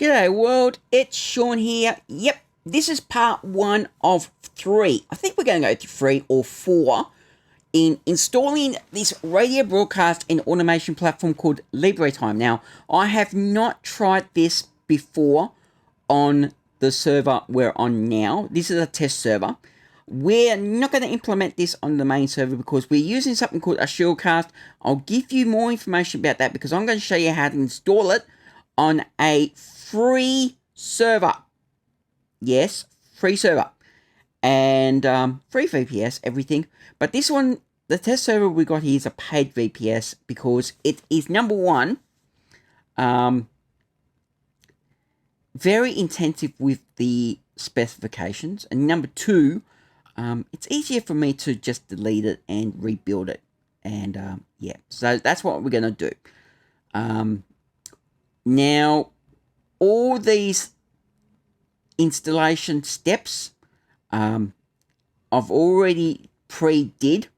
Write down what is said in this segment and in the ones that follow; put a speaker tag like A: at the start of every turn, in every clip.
A: G'day world, it's Sean here. Yep, this is part 1 of 3. I think we're going to go to 3 or 4 in installing this radio broadcast and automation platform called LibreTime. Now, I have not tried this before on the server we're on now. This is a test server. We're not going to implement this on the main server because we're using something called a shieldcast. I'll give you more information about that because I'm going to show you how to install it on a free server. Yes, free server. And free VPS, everything. But this one, the test server we got here is a paid VPS because it is, number one, very intensive with the specifications. And number two, it's easier for me to just delete it and rebuild it. And yeah, so that's what we're going to do. Now, all these installation steps I've already pre-did.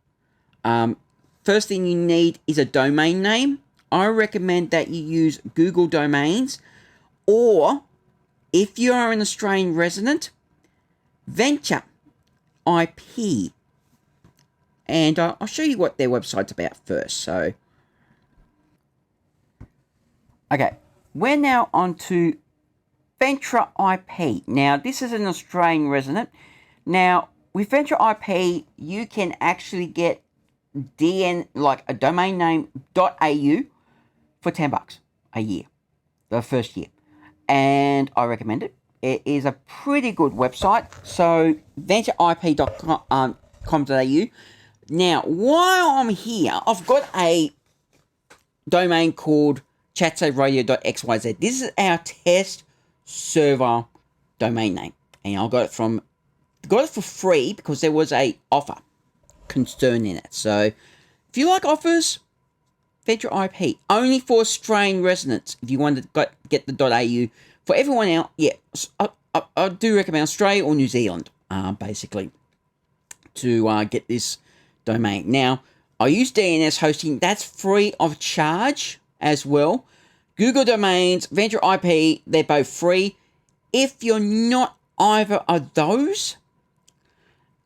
A: First thing you need is a domain name. I recommend that you use Google Domains, or if you are an Australian resident, Venture IP. And I'll show you what their website's about first. So, okay, we're now on to Venture IP. Now, this is an Australian resident. Now, with Venture IP, you can actually get like a domain name .au for $10 a year, the first year. And I recommend it. It is a pretty good website. So, ventureip.com.au. Now, while I'm here, I've got a domain called chatsaveradio.xyz. This is our test server domain name. And I got it for free because there was a offer concern in it. So, if you like offers, Venture IP. Only for Australian residents. If you want to get the .au. For everyone else, yeah, I do recommend Australia or New Zealand, basically, to get this domain. Now, I use DNS hosting. That's free of charge as well. Google Domains, Venture IP, they're both free. If you're not either of those,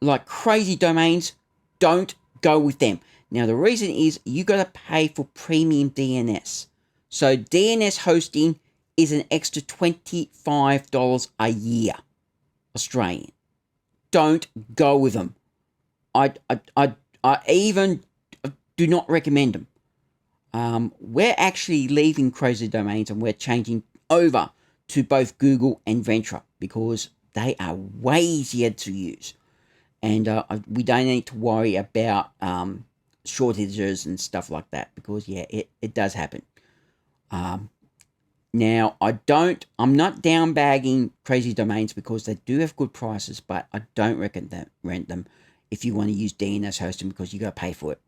A: like crazy domains, don't go with them. Now, the reason is you got to pay for premium DNS. So, DNS hosting is an extra $25 a year, Australian. Don't go with them. I even do not recommend them. We're actually leaving crazy domains and we're changing over to both Google and Venture because they are way easier to use. And we don't need to worry about shortages and stuff like that because, yeah, it does happen. Now, I'm not down bagging crazy domains because they do have good prices, but I don't recommend them if you want to use DNS hosting because you got to pay for it.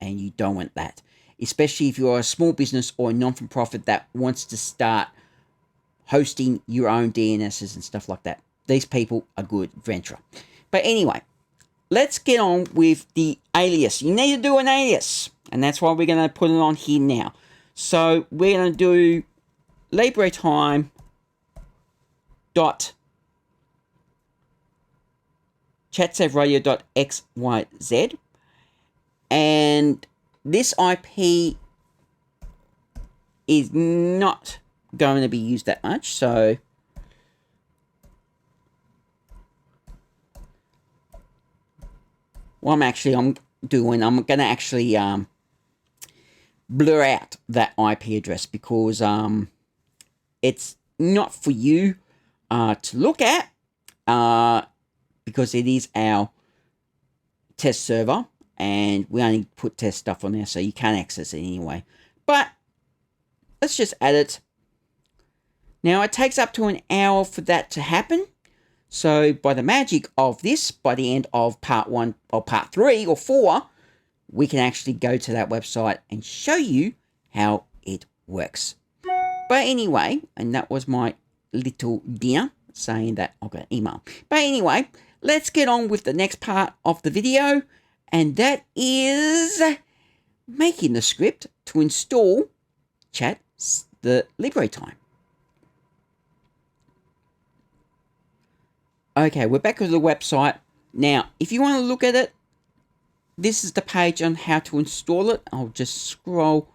A: And you don't want that. Especially if you're a small business or a non-for-profit that wants to start hosting your own DNSs and stuff like that. These people are good, Venture. But anyway, let's get on with the alias. You need to do an alias. And that's why we're going to put it on here now. So we're going to do LibreTime chatsaveradio.xyz. And this IP is not going to be used that much, so what I'm going to actually blur out that IP address because it's not for you to look at because it is our test server. And we only put test stuff on there, so you can't access it anyway. But let's just add it. Now, it takes up to an hour for that to happen. So, by the magic of this, by the end of part 1 or part 3 or 4, we can actually go to that website and show you how it works. But anyway, and that was my little dinner saying that I got an email. But anyway, let's get on with the next part of the video. And that is making the script to install the LibreTime. Okay, we're back to the website. Now, if you want to look at it, this is the page on how to install it. I'll just scroll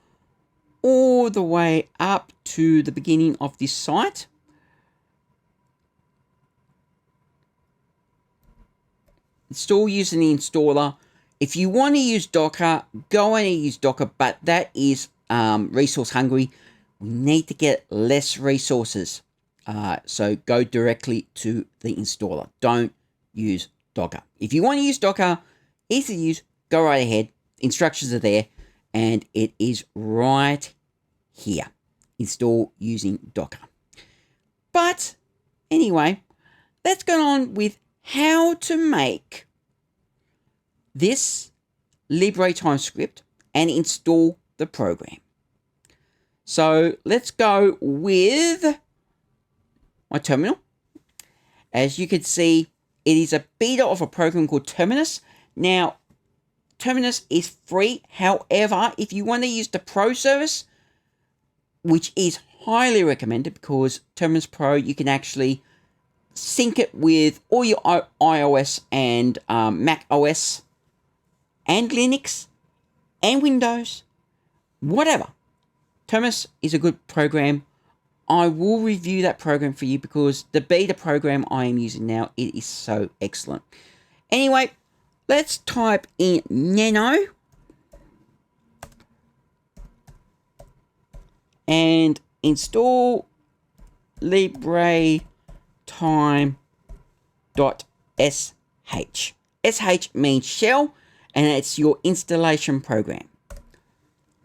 A: all the way up to the beginning of this site. Install using the installer. If you want to use Docker, go and use Docker, but that is resource hungry. We need to get less resources. So go directly to the installer. Don't use Docker. If you want to use Docker, easy to use, go right ahead. Instructions are there, and it is right here. Install using Docker. But anyway, let's go on with how to make this LibreTime script and install the program. So let's go with my terminal. As you can see, it is a beta of a program called Terminus. Now, Terminus is free. However, if you want to use the Pro service, which is highly recommended because Terminus Pro, you can actually sync it with all your iOS and Mac OS and Linux and Windows, whatever. Terminus is a good program. I will review that program for you because the beta program I am using now, it is so excellent. Anyway, let's type in nano and install LibreTime.sh. SH means shell, and it's your installation program.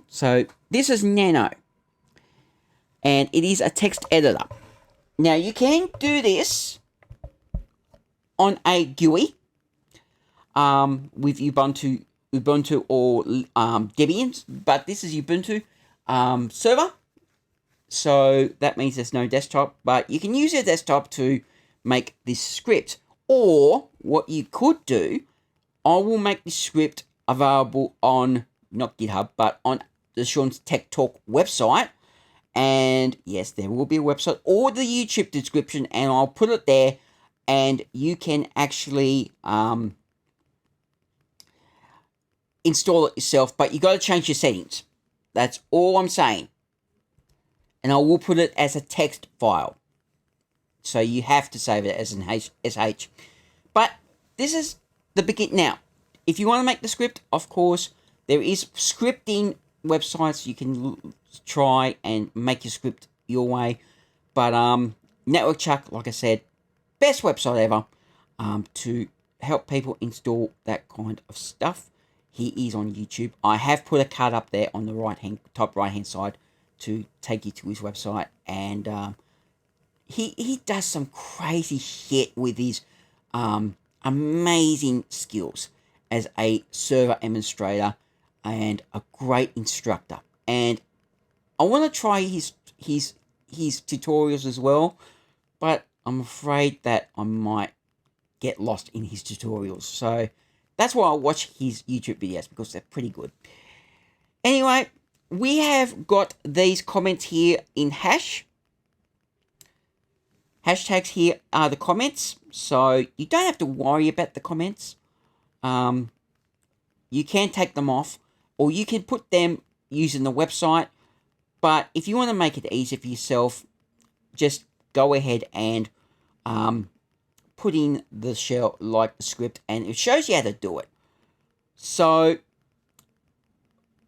A: So this is Nano, and it is a text editor. Now you can do this on a GUI with Ubuntu or Debian, but this is Ubuntu server, so that means there's no desktop. But you can use your desktop to make this script, or what you could do, I will make this script available on not GitHub, but on the Sean's Tech Talk website. And yes, there will be a website or the YouTube description, and I'll put it there, and you can actually install it yourself, but you got to change your settings. That's all I'm saying. And I will put it as a text file, so you have to save it as an SH. But this is the beginning. Now, if you want to make the script, of course, there is scripting websites you can try and make your script your way. But Network Chuck, like I said, best website ever to help people install that kind of stuff. He is on YouTube. I have put a card up there on the top right hand side to take you to his website, and he does some crazy shit with his amazing skills as a server administrator and a great instructor. And I want to try his tutorials as well, but I'm afraid that I might get lost in his tutorials. So that's why I watch his YouTube videos, because they're pretty good. Anyway, we have got these comments here in hash. Hashtags here are the comments, so you don't have to worry about the comments. You can take them off, or you can put them using the website. But if you want to make it easy for yourself, just go ahead and put in the shell, like the script, and it shows you how to do it. So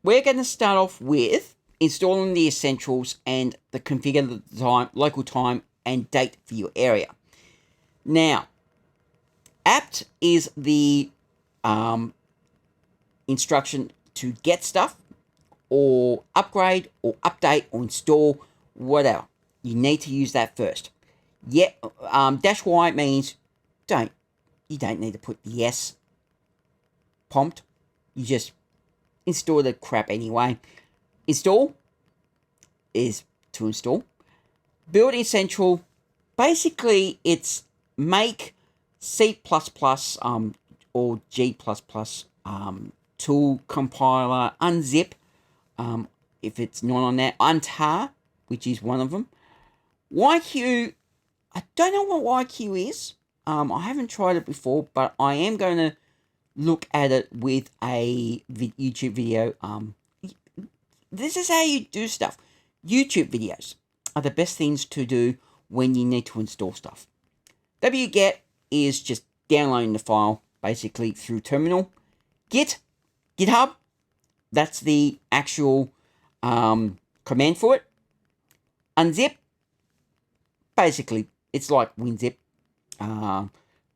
A: we're going to start off with installing the essentials and the configure the time, local time, and date for your area. Now, apt is the instruction to get stuff, or upgrade, or update, or install, whatever. You need to use that first. Yeah, -y means you don't need to put the yes prompt. You just install the crap anyway. Install is to install. Build essential, basically it's make C++ or G++ tool compiler unzip, if it's not on there, untar, which is one of them. YQ, I don't know what YQ is. I haven't tried it before, but I am going to look at it with a YouTube video. This is how you do stuff. YouTube videos are the best things to do when you need to install stuff. wget is just downloading the file basically through terminal. GitHub, that's the actual command for it. Unzip, basically it's like WinZip,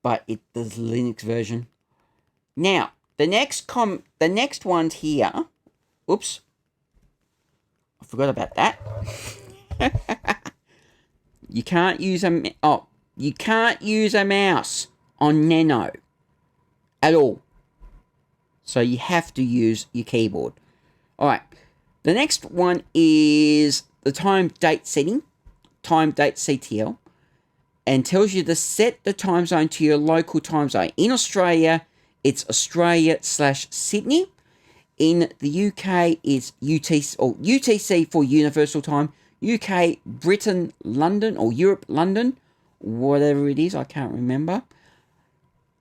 A: but it does Linux version. Now the next ones here. Oops, I forgot about that. You can't use a mouse on Nano at all. So you have to use your keyboard. All right. The next one is the time date setting, time date CTL, and tells you to set the time zone to your local time zone. In Australia, it's Australia/Sydney. In the UK, it's UTC for Universal Time. UK, Britain, London, or Europe, London, whatever it is, I can't remember.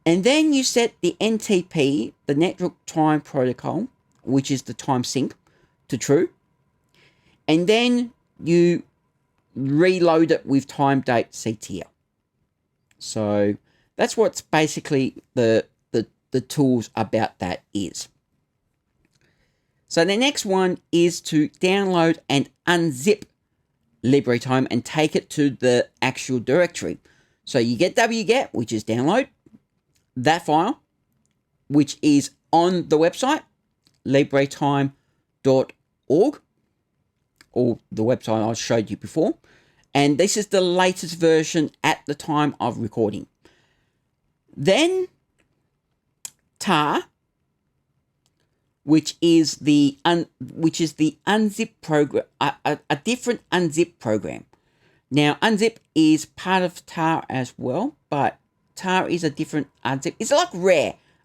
A: And then you set the NTP, the Network Time Protocol, which is the time sync, to true. And then you reload it with time date CTL. So that's what's basically the tools about that is. So the next one is to download and unzip LibreTime and take it to the actual directory. So you get wget, which is download that file, which is on the website, libretime.org, or the website I showed you before. And this is the latest version at the time of recording. Then tar, which is the unzip program, a different unzip program. Now, unzip is part of tar as well, but tar is a different unzip. It's like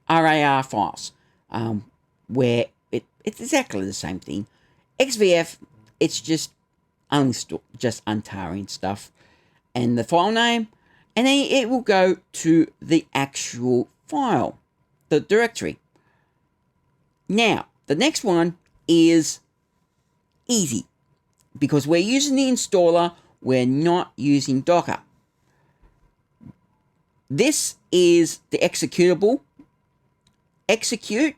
A: RAR files, where it's exactly the same thing. XVF, it's just untarring stuff, and the file name, and then it will go to the actual file, the directory. Now, the next one is easy, because we're using the installer, we're not using Docker. This is the executable. Execute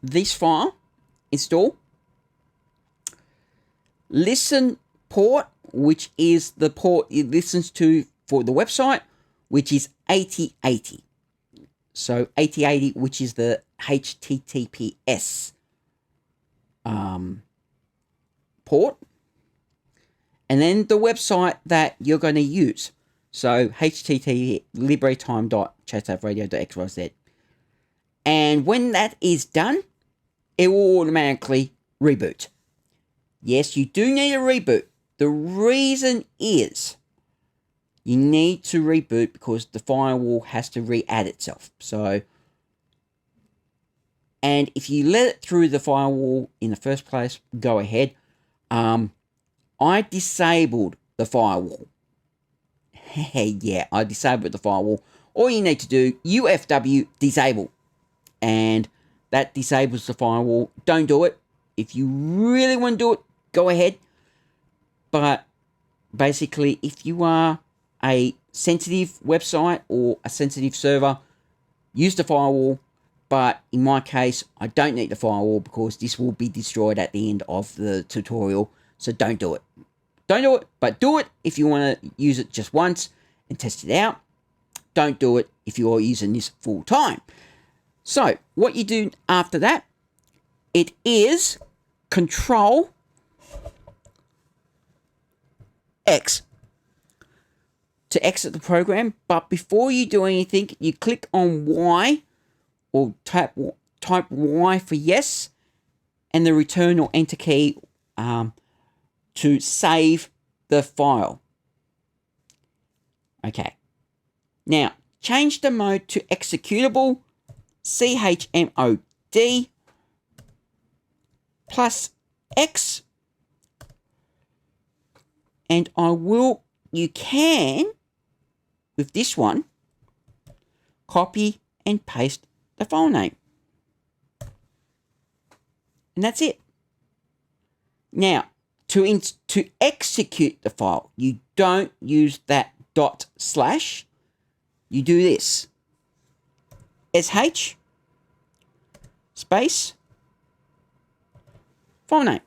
A: this file, install. Listen port, which is the port it listens to for the website, which is 8080. So 8080, which is the HTTPS port, and then the website that you're going to use. So http libretime.chatsapradio.xyz. And when that is done, it will automatically reboot. Yes, you do need a reboot. The reason is you need to reboot because the firewall has to re-add itself. So, and if you let it through the firewall in the first place, go ahead. I disabled the firewall. Yeah, I disabled the firewall. All you need to do, UFW disable, and that disables the firewall. Don't do it. If you really want to do it, go ahead. But basically, if you are a sensitive website or a sensitive server, use the firewall. But in my case, I don't need the firewall because this will be destroyed at the end of the tutorial. So don't do it. Don't do it, but do it if you want to use it just once and test it out. Don't do it if you're using this full time. So what you do after that, it is Control X to exit the program. But before you do anything, you click on Y or type Y for yes, and the return or enter key to save the file. Okay. Now, change the mode to executable, CHMOD plus X, and you can with this one, copy and paste the file name. And that's it. Now, to execute the file, you don't use that // you do this. sh space file name.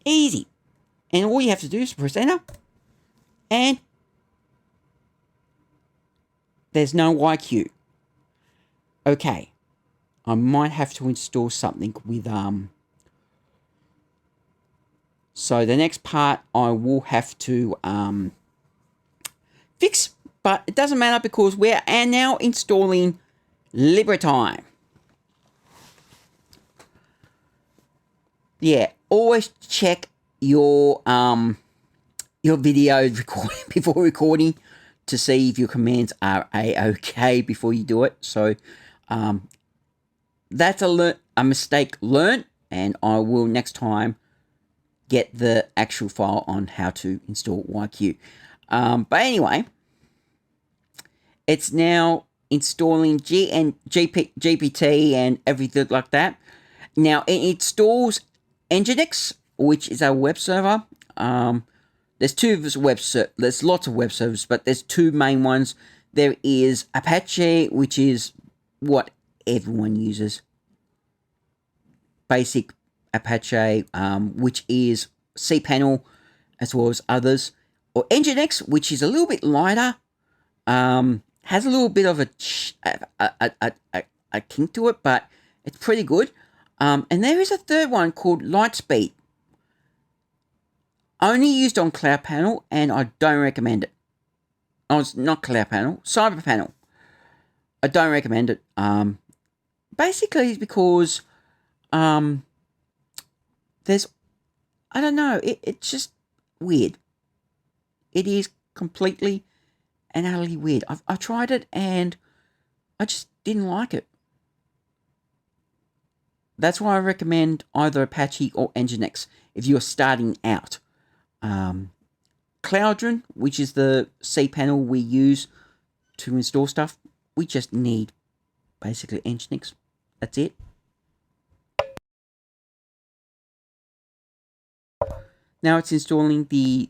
A: Easy. And all you have to do is press enter, and there's no YQ. Okay, I might have to install something with so the next part I will have to fix, but it doesn't matter because we are now installing LibreTime. Yeah, always check your video recording before recording to see if your commands are a-okay before you do it. So that's a mistake learned, and I will next time get the actual file on how to install YQ. But anyway, it's now installing GPT and everything like that. Now it installs Nginx, which is a web server. There's there's lots of web servers, but there's two main ones. There is Apache, which is what everyone uses. Basic Apache, which is cPanel, as well as others. Or Nginx, which is a little bit lighter. Has a little bit of a kink to it, but it's pretty good. And there is a third one called Lightspeed. Only used on Cloud Panel, and I don't recommend it. Oh, it's not Cloud Panel, Cyber Panel. I don't recommend it. Basically, it's because there's, I don't know, it's just weird. It is completely and utterly weird. I've tried it and I just didn't like it. That's why I recommend either Apache or Nginx if you're starting out. Cloudron, which is the cPanel we use to install stuff, we just need basically Nginx. That's it. Now it's installing the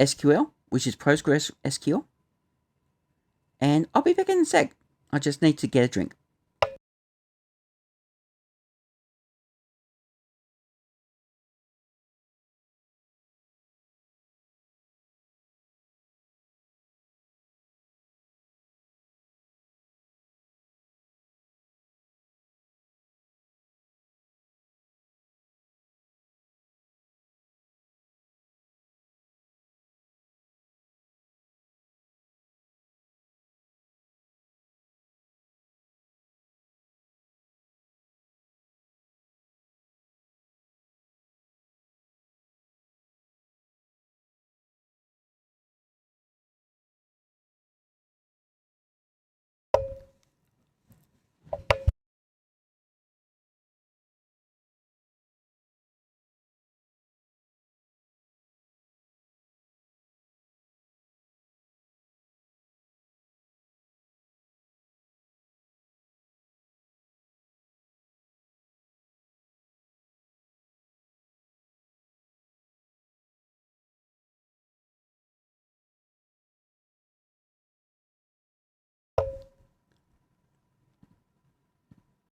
A: SQL, which is PostgreSQL. And I'll be back in a sec. I just need to get a drink.